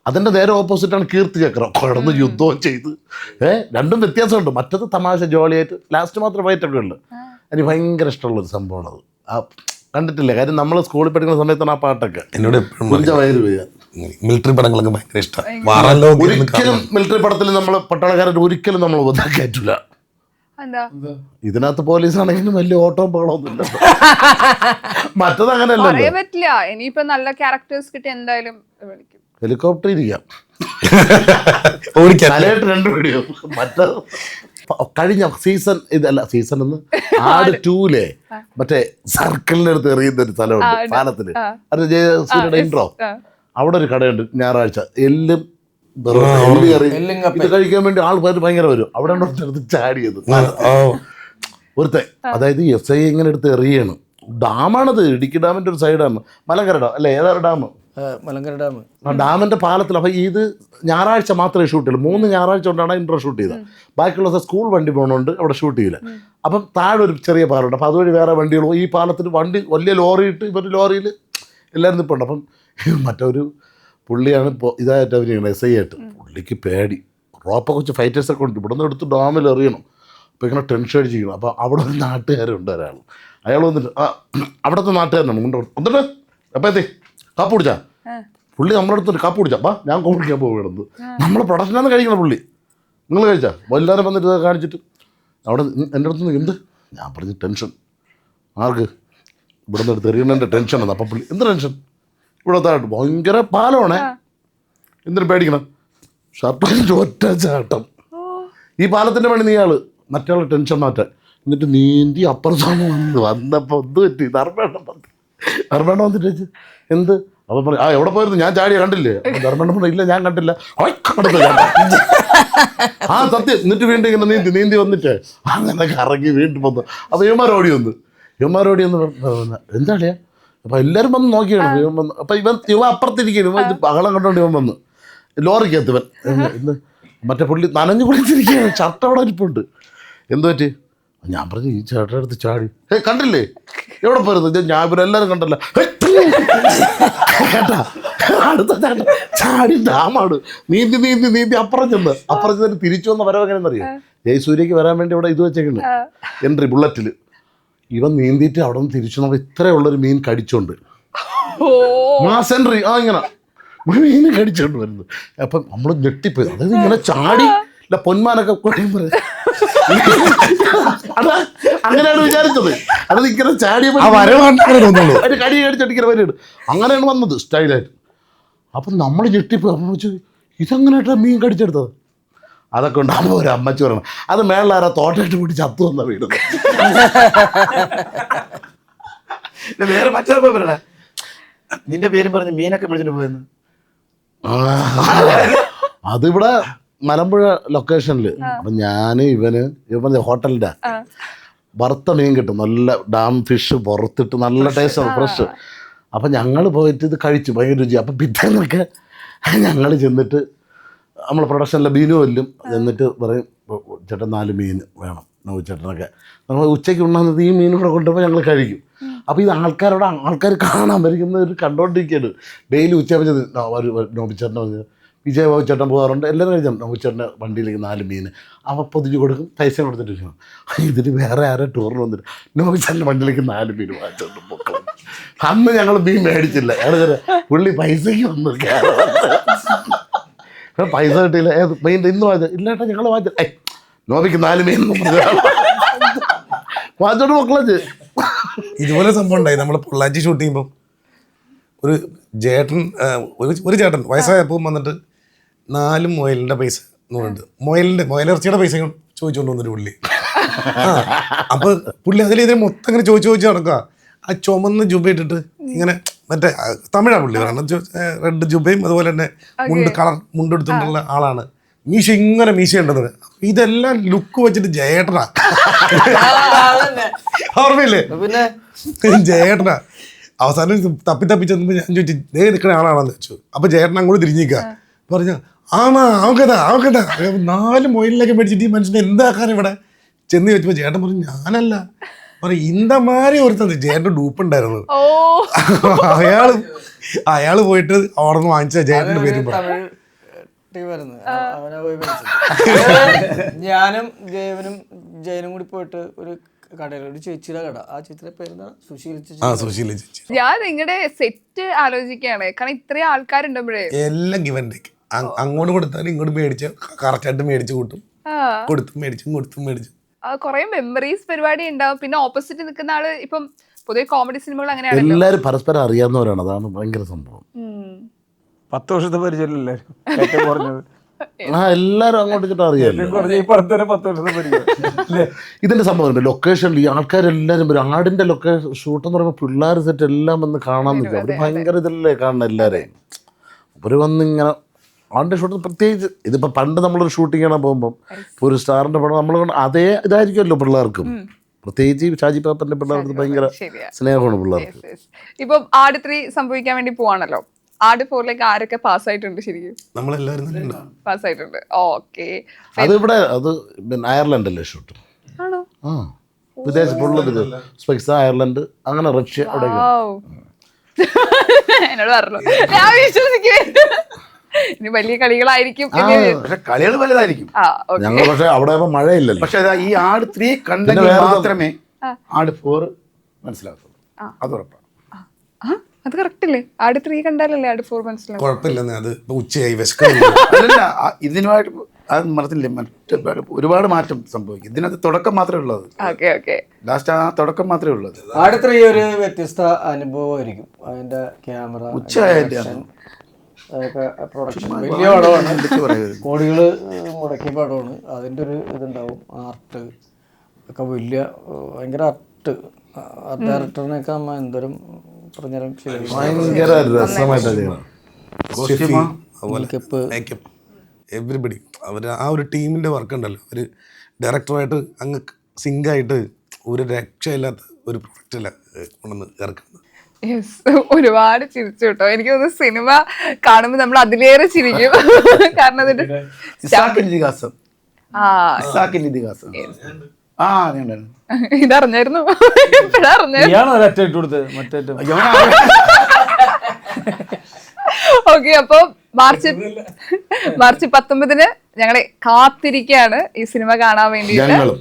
അതിൻ്റെ നേരെ ഓപ്പോസിറ്റാണ് കീർത്തി ചക്രം, കിടന്ന് യുദ്ധവും ചെയ്ത്. രണ്ടും വ്യത്യാസമുണ്ട്. മറ്റത് തമാശ ജോളിയായിട്ട് ലാസ്റ്റ് മാത്രം ഫൈറ്റൊക്കെ ഉണ്ട്. എനിക്ക് ഭയങ്കര ഇഷ്ടമുള്ളൊരു സംഭവമാണ് അത്. കണ്ടിട്ടില്ല, കാര്യം നമ്മൾ സ്കൂളിൽ പഠിക്കുന്ന സമയത്താണ് ആ പാട്ടൊക്കെ. എന്നോട് എപ്പോഴും വയറ് വീഴുക. മിലിറ്ററി പടങ്ങളൊക്കെ ഭയങ്കര ഇഷ്ടമാണ്. ഒരിക്കലും മിലിറ്ററി പടത്തിൽ നമ്മൾ പട്ടാളക്കാരായിട്ട് ഒരിക്കലും നമ്മൾ ഒതാൻ കയറ്റില്ല. ഇതിനകത്ത് പോലീസാണെങ്കിലും വലിയ ഓട്ടോ ബഹളമൊന്നുമില്ല. മറ്റത് അങ്ങനെയല്ല, പറ്റില്ല. ഇനിയിപ്പോ നല്ല ക്യാരക്ടേഴ്സ് കിട്ടി എന്തായാലും ഹെലികോപ്റ്റർ ഇരിക്കാം, ഓടിക്കാൻ 2 വീഡിയോ. മറ്റത് കഴിഞ്ഞ സീസൺ ഇതല്ല സീസൺ എന്ന് ആട് 2-ലെ മറ്റേ സർക്കിളിന്റെ അടുത്ത് എറിയുന്ന ഒരു സ്ഥലമുണ്ട് പാലത്തിന്, അത് ജയസൂര്യയുടെ ഇൻട്രോ. അവിടെ ഒരു കടയുണ്ട് ഞായറാഴ്ച, എല്ലും ഇത് കഴിക്കാൻ വേണ്ടി ആൾക്കാർ ഭയങ്കര വരും. അവിടെ എടുത്ത് ചാടിയത് ഒരുത്തെ, അതായത് SI ഇങ്ങനെ എടുത്ത് എറിയണം. ഡാമാണത്, ഇടുക്കി ഡാമിന്റെ ഒരു സൈഡാണ്, മലങ്കര ഡാം അല്ലേ, ഏതാണ് ഡാം? മലങ്കര ഡാം. ആ ഡാമിന്റെ പാലത്തിൽ. അപ്പം ഇത് ഞായറാഴ്ച മാത്രമേ ഷൂട്ട് ചെയ്യുള്ളൂ. 3 ഞായറാഴ്ച കൊണ്ടാണ് ഇൻട്രോ ഷൂട്ട് ചെയ്തത്. ബാക്കിയുള്ള ദിവസം സ്കൂൾ വണ്ടി പോകണോണ്ട് അവിടെ ഷൂട്ട് ചെയ്യില്ല. അപ്പം താഴെ ഒരു ചെറിയ പാലമുണ്ട്, അപ്പം അതുവഴി വേറെ വണ്ടികൾ പോകും. ഈ പാലത്തിന് വണ്ടി വലിയ ലോറി ഇട്ട് ഇവർ ലോറിയിൽ എല്ലാവരും നിൽപ്പുണ്ട്. അപ്പം മറ്റൊരു പുള്ളിയാണ് ഇപ്പോൾ ഇതായിട്ട് അഭിനയിക്കുന്നത്, SI ആയിട്ട്. പുള്ളിക്ക് പേടി, റോപ്പൊക്കെ വെച്ച് ഫൈറ്റേഴ്സൊക്കെ ഉണ്ട്, ഇവിടെ നിന്ന് എടുത്ത് ഡാമിൽ എറിയണം. അപ്പോൾ ഇങ്ങനെ ടെൻഷൻ അടിച്ചിരിക്കണം. അപ്പോൾ അവിടെ ഒരു നാട്ടുകാരുണ്ട്, ഒരാൾ, അയാൾ വന്നിട്ട് അവിടുത്തെ നാട്ടുകാരനാണ് മുന്നോട്ട് വന്നിട്ട് അപ്പം എത്തി കാപ്പ് കുടിച്ചാ. പുള്ളി നമ്മുടെ അടുത്തൊരു കാപ്പ് കുടിച്ചാ, അപ്പം ഞാൻ കുടിക്കാൻ പോകുന്നത് നമ്മളെ പ്രൊഡക്ഷനാണ് കഴിക്കണം. പുള്ളി നിങ്ങൾ കഴിച്ചാൽ എല്ലാവരും വന്നിട്ട് കാണിച്ചിട്ട് അവിടെ എൻ്റെ അടുത്ത് നിന്ന് എന്ത്, ഞാൻ പറഞ്ഞ് ടെൻഷൻ. ആർക്ക്? ഇവിടെ നിന്ന് എടുത്ത് എറിയണൻ്റെ ടെൻഷനാണ്. അപ്പം പുള്ളി എന്ത് ടെൻഷൻ? ഇവിടെ താഴോട്ട് ഭയങ്കര പാലമാണേ, എന്തിനു പേടിക്കണം? ഷർട്ട് ഒറ്റ ചാട്ടം. ഈ പാലത്തിൻ്റെ പണി നീയാൾ മറ്റേ ടെൻഷൻ മാറ്റാൻ. എന്നിട്ട് നീന്തി അപ്പുറത്താണ് വന്നപ്പോൾ എന്ത് പറ്റി? ധർമ്മേണ്ട വന്നിട്ട് വെച്ച് എന്ത്? അപ്പം പറഞ്ഞു എവിടെ പോയിരുന്നു? ഞാൻ ചാടിയ കണ്ടില്ലേ? അപ്പം ധർമ്മേണ്ട പറഞ്ഞു ഇല്ല ഞാൻ കണ്ടില്ല. സത്യം. എന്നിട്ട് വീണ്ടും ഇങ്ങനെ നീന്തി വന്നിട്ട് അങ്ങനെ കറങ്ങി വീണ്ടും വന്നു. അപ്പോൾ ഇവന്മാരോടി വന്ന് എന്താളിയാ? അപ്പം എല്ലാവരും വന്ന് നോക്കിയാണ് ഇവൻ വന്ന്. അപ്പം ഇവ അപ്പുറത്തിരിക്കുന്നു, ഇത് ബഹളം കണ്ടോണ്ട് ഇവൻ വന്ന് ലോറിക്കകത്ത് ഇവൻ ഇന്ന് മറ്റേ പുള്ളി നനഞ്ഞു കുളിച്ചിരിക്കുകയാണ്, ഷർട്ട് അവിടെ ഇരിപ്പുണ്ട്. എന്ത് പറ്റി? ഞാൻ പറഞ്ഞു ഈ ചേട്ടൻ എടുത്ത് ചാടി. കണ്ടില്ലേ എവിടെ പോരുന്നത്? ഞാൻ ഇവരെല്ലാവരും കണ്ടല്ല കേട്ടാ. അടുത്ത ചേട്ടൻ ചാടി ഡാമാണ്, നീന്തി അപ്പുറം ചെന്ന് തിരിച്ചു വന്ന വരവ് എങ്ങനെയെന്നറിയാം? ജയസൂര്യക്ക് വരാൻ വേണ്ടി ഇവിടെ ഇത് വെച്ചേക്കുന്നു എൻട്രി ബുള്ളറ്റിൽ. ഇവൻ നീന്തിയിട്ട് അവിടെ നിന്ന് തിരിച്ചു നമ്മൾ ഇത്രയുള്ളൊരു മീൻ കടിച്ചോണ്ട് മാസ് എൻട്രി ഇങ്ങനെ മീൻ കടിച്ചോണ്ട് വരുന്നത്. അപ്പം നമ്മൾ ഞെട്ടിപ്പോയി. അതായത് ഇങ്ങനെ ചാടി ഇല്ല പൊന്മാനൊക്കെ കൊഴിയുമ്പോൾ അങ്ങനെയാണ് വിചാരിച്ചത്. അത് ഇങ്ങനെ ചാടിയപ്പോൾ കടി കടിച്ചടിക്കുന്ന വരെയാണ് അങ്ങനെയാണ് വന്നത് സ്റ്റൈലായിട്ട്. അപ്പം നമ്മൾ ഞെട്ടിപ്പോയി. അപ്പം വെച്ച് ഇതെങ്ങനെയായിട്ടാണ് മീൻ കടിച്ചെടുത്തത്? അതൊക്കെ ഉണ്ടാകുമ്പോൾ ഒരു അമ്മച്ചി പറയണം അത് മേളിലാരാ തോട്ടയിട്ട് കൂടി ചത്തു വന്ന വീട്. വേറെ മറ്റൊരു പറയണ നിന്റെ പേരും പറഞ്ഞ് മീനൊക്കെ വിളിച്ചിട്ട് പോയെന്ന്. അതിവിടെ മലമ്പുഴ ലൊക്കേഷനിൽ. അപ്പം ഇവൻ ഹോട്ടലിൻ്റെ വറുത്ത മീൻ കിട്ടും, നല്ല ഡാം ഫിഷ് പുറത്തിട്ട് നല്ല ടേസ്റ്റാണ്, ഫ്രഷ്. അപ്പം ഞങ്ങൾ പോയിട്ട് ഇത് കഴിച്ചു, ഭയങ്കര രുചി. അപ്പം പിറ്റേന്നൊക്കെ ഞങ്ങൾ ചെന്നിട്ട് നമ്മൾ പ്രൊഡക്ഷനിലെ ബീനു വല്ലും എന്നിട്ട് പറയും ചേട്ടൻ 4 മീൻ വേണം ചേട്ടനൊക്കെ. നമ്മൾ ഉച്ചയ്ക്ക് ഉണ്ണുന്നത് ഈ മീൻ കൂടെ കൊണ്ടുപോയി ഞങ്ങൾ കഴിക്കും. അപ്പോൾ ഇത് ആൾക്കാർ കാണാൻ വരിക്കുന്നവർ കണ്ടുകൊണ്ടിരിക്കുകയാണ്. ഡെയിലി ഉച്ചയാകുമ്പോൾ നോബിച്ചേട്ടനെ വന്ന് വിജയബാബു ചേട്ടൻ പോകാറുണ്ട്, എല്ലാവരും കഴിച്ചാൽ നോബിച്ചേട്ടൻ്റെ വണ്ടിയിലേക്ക് 4 മീൻ അവ പൊതിഞ്ഞ് കൊടുക്കും, പൈസ കൊടുത്തിട്ട് വെക്കണം. ഇതിന് വേറെ ആരോ ടൂറിന് വന്നിട്ട് നോബിച്ചേട്ടൻ്റെ വണ്ടിയിലേക്ക് 4 മീൻ വാങ്ങിച്ചോണ്ട് പോക്കണം. അന്ന് ഞങ്ങൾ മീൻ മേടിച്ചില്ല, ഞങ്ങൾ പുള്ളി പൈസയ്ക്ക് വന്നു പൈസ കിട്ടിയില്ല. മീൻ ഇന്ന് വാങ്ങിച്ച ഇല്ലേട്ടാ ഞങ്ങൾ വാങ്ങിച്ച നോബിക്ക് 4 മീൻ വാങ്ങിച്ചോണ്ട് മക്കളെ. ഇതുപോലെ സംഭവം ഉണ്ടായി. നമ്മൾ പൊള്ളാച്ചി ഷൂട്ട് ചെയ്യുമ്പോൾ ഒരു ചേട്ടൻ ഒരു ചേട്ടൻ വയസ്സായപ്പോൾ വന്നിട്ട് 4 മുയലിൻ്റെ പൈസ എന്ന് പറഞ്ഞിട്ട് മുയലിറച്ചിയുടെ പൈസ ചോദിച്ചുകൊണ്ട് വന്നൊരു പുള്ളി. അപ്പോൾ പുള്ളി അതിൽ മൊത്തം ഇങ്ങനെ ചോദിച്ച് നടക്കുക. ആ ചുമന്ന് ജുബ ഇട്ടിട്ട് ഇങ്ങനെ മറ്റേ തമിഴാണ് പുള്ളി പറയുന്നത്, റെഡ് ജുബയും അതുപോലെ തന്നെ കളർ മുണ്ടെടുത്തിട്ടുള്ള ആളാണ്. ഇങ്ങനെ മീശയുണ്ടെന്നത്. ഇതെല്ലാം ലുക്ക് വെച്ചിട്ട് ജയേട്ടനാ, ഓർമ്മയില്ലേ? പിന്നെ ജയേട്ടനാ. അവസാനം തപ്പി ചെന്നപ്പോൾ ഞാൻ ചോദിച്ചു നിൽക്കുന്ന ആളാണെന്ന് വെച്ചു. അപ്പോൾ ജയേട്ടൻ അങ്ങോട്ട് തിരിഞ്ഞിക്കുക പറഞ്ഞ അവക്കതാ 4 മൊയിലൊക്കെ മേടിച്ചിട്ട് ഈ മനുഷ്യനെ എന്താക്കാൻ ഇവിടെ ചെന്ന് വെച്ചപ്പോൾ ചേട്ടൻ പറഞ്ഞു ഞാനല്ല പറയും ഇന്ത മാറി ഒരുത്തത് ചേട്ടൻ ഡൂപ്പുണ്ടായിരുന്നു. അയാള് പോയിട്ട് അവിടെ നിന്ന് വാങ്ങിച്ച ചേട്ടൻ്റെ പേരും പറഞ്ഞു. ഞാനും ജയനും കൂടി പോയിട്ട് ഒരു കടയിൽ ഒരു ചേച്ചിയുടെ കട, ആ ചേച്ചിയുടെ പേരെന്താണ്? സുശീല ചേച്ചി. ഞാൻ നിങ്ങളുടെ സെറ്റ് ആലോചിക്കുകയാണ്, കാരണം ഇത്രയും ആൾക്കാരുണ്ടാകുമ്പോഴേ എല്ലാം ഗിവ് ആൻഡ് ടേക്ക്. അങ്ങോട്ട് കൊടുത്താലും ഇങ്ങോട്ട് മേടിച്ച് കറക്റ്റായിട്ട് മേടിച്ച് കൂട്ടും, കൊടുത്തും മേടിച്ചു. കുറെ മെമ്മറീസ് പരിപാടി ഉണ്ടാവും. പിന്നെ ഓപ്പോസിറ്റ് നിൽക്കുന്ന ആള് ഇപ്പം പൊതുവെ കോമഡി സിനിമകൾ അങ്ങനെയാണ്, എല്ലാവരും പരസ്പരം അറിയാവുന്നവരാണ്. അതാണ് ഭയങ്കര സംഭവം. 10 വർഷത്തെ പരിചയം എല്ലാവരും ഏറ്റവും കുറഞ്ഞത്. എല്ലാരും അങ്ങോട്ട് ഇങ്ങോട്ട് അറിയാലോ. ഈ പടത്ത് തന്നെ 10 വർഷം പഠിക്കും. ഇതിന്റെ സംഭവം ലൊക്കേഷനിൽ ഈ ആൾക്കാരെല്ലാരും വരും. ആടിന്റെ ലൊക്കേഷൻ ഷൂട്ട് എന്ന് പറയുമ്പോൾ പിള്ളേർ സെറ്റ് എല്ലാം വന്ന് കാണാൻ നിൽക്കും. അവര് ഭയങ്കര ഇതല്ലേ കാണുന്ന എല്ലാരെയും. അവര് വന്ന് ഇങ്ങനെ ആടിന്റെ ഷൂട്ട് പ്രത്യേകിച്ച് ഇതിപ്പോ പണ്ട് നമ്മളൊരു ഷൂട്ടിങ് കാണാൻ പോകുമ്പോൾ ഇപ്പോൾ ഒരു സ്റ്റാറിന്റെ പടം നമ്മൾ അതേ ഇതായിരിക്കുമല്ലോ പിള്ളേർക്കും. പ്രത്യേകിച്ച് ഈ ഷാജി പാപ്പന്റെ പിള്ളേർക്ക് ഭയങ്കര സ്നേഹമാണ് പിള്ളേർക്ക്. ഇപ്പം ആട് 3 സംഭവിക്കാൻ വേണ്ടി പോവാണല്ലോ. ആട് 4 ആരൊക്കെ പാസ്സായിട്ടുണ്ട്? ശരിക്കും നമ്മളെല്ലാവരും പാസ്സായിട്ടുണ്ട്. ഓക്കെ. അത് ഇവിടെ അത് അയർലൻഡല്ലേ ഷൂട്ട്? ആണോ? ആ വിദേശത്തുള്ളത് സ്പെക്സ് അയർലൻഡ് അങ്ങനെ റഷ്യ അവിടെ എന്നോട് പറഞ്ഞു. ഞാൻ വിശ്വസിക്കേ ഇനി വലിയ കളികളായിരിക്കും. പക്ഷെ കളികൾ വലുതായിരിക്കും. ഞങ്ങൾ പക്ഷെ അവിടെ മഴയില്ലല്ലോ. പക്ഷെ ഈ ആട് 3 കണ്ടെങ്കിൽ മാത്രമേ ആട് 4 മനസ്സിലാകത്തുള്ളൂ. അത് ഉറപ്പാണ്. അത് കറക്റ്റ് അല്ലേ? ആട് 3 കണ്ടാലല്ലേ ആട് 4 മനസ്സിലാവും. കുഴപ്പമില്ലെന്നേ, അത് ഇപ്പൊ ഉച്ചയായി വിശക്കുന്നു. അതല്ല, ഇതിനുമായിട്ട് അത് മറത്തില്ലേ, മറ്റു ഒരുപാട് മാറ്റം സംഭവിക്കും. ഇതിനകത്ത് തുടക്കം മാത്രമേ ഉള്ളത്. ലാസ്റ്റ് ആ തുടക്കം മാത്രമേ ഉള്ളത്. ആട് 3 ഒരു വ്യത്യസ്ത അനുഭവമായിരിക്കും. അതിന്റെ ക്യാമറ, അതൊക്കെ പ്രൊഡക്ഷൻ വലിയ പടമാണ്. കോടികൾ മുടക്കിയ പടമാണ്. അതിൻ്റെ ഒരു ഇതുണ്ടാവും. ആർട്ട് ഒക്കെ വലിയ ഭയങ്കര ആർട്ട് ഡയറക്ടറിനൊക്കെ അമ്മ എന്തോരം പറഞ്ഞാലും ശരി, ഭയങ്കര രസമായിട്ട് എവരിബഡി അവർ ആ ഒരു ടീമിൻ്റെ വർക്ക് ഉണ്ടല്ലോ. ഒരു ഡയറക്ടറായിട്ട് അങ്ങ് സിങ്കായിട്ട് ഒരു രക്ഷയില്ലാത്ത ഒരു പ്രൊഡക്റ്റല്ല കൊണ്ടുവന്ന് ഇറക്കുന്നത്. ഒരുപാട് ചിരിച്ചു കേട്ടോ. എനിക്ക് തോന്നുന്നു സിനിമ കാണുമ്പോൾ നമ്മൾ അതിലേറെ ചിരിക്കും. കാരണം ഇതറിഞ്ഞായിരുന്നു. ഓക്കെ, അപ്പൊ മാർച്ച് 19 ഞങ്ങളെ കാത്തിരിക്കുകയാണ് ഈ സിനിമ കാണാൻ വേണ്ടിയിട്ട്.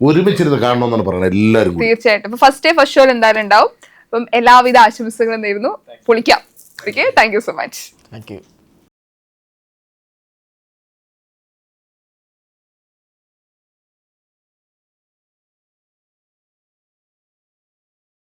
ഒരുമിച്ചിരുന്ന് കാണണമെന്നാണ് പറയുന്നത് എല്ലാവരും. തീർച്ചയായിട്ടും ഫസ്റ്റ് ഷോ എന്തായാലും ഉണ്ടാവും. അപ്പം എല്ലാവിധ ആശംസകളും നേരുന്നു. പൊളിക്കാം. Okay, thank you so much. Thank U.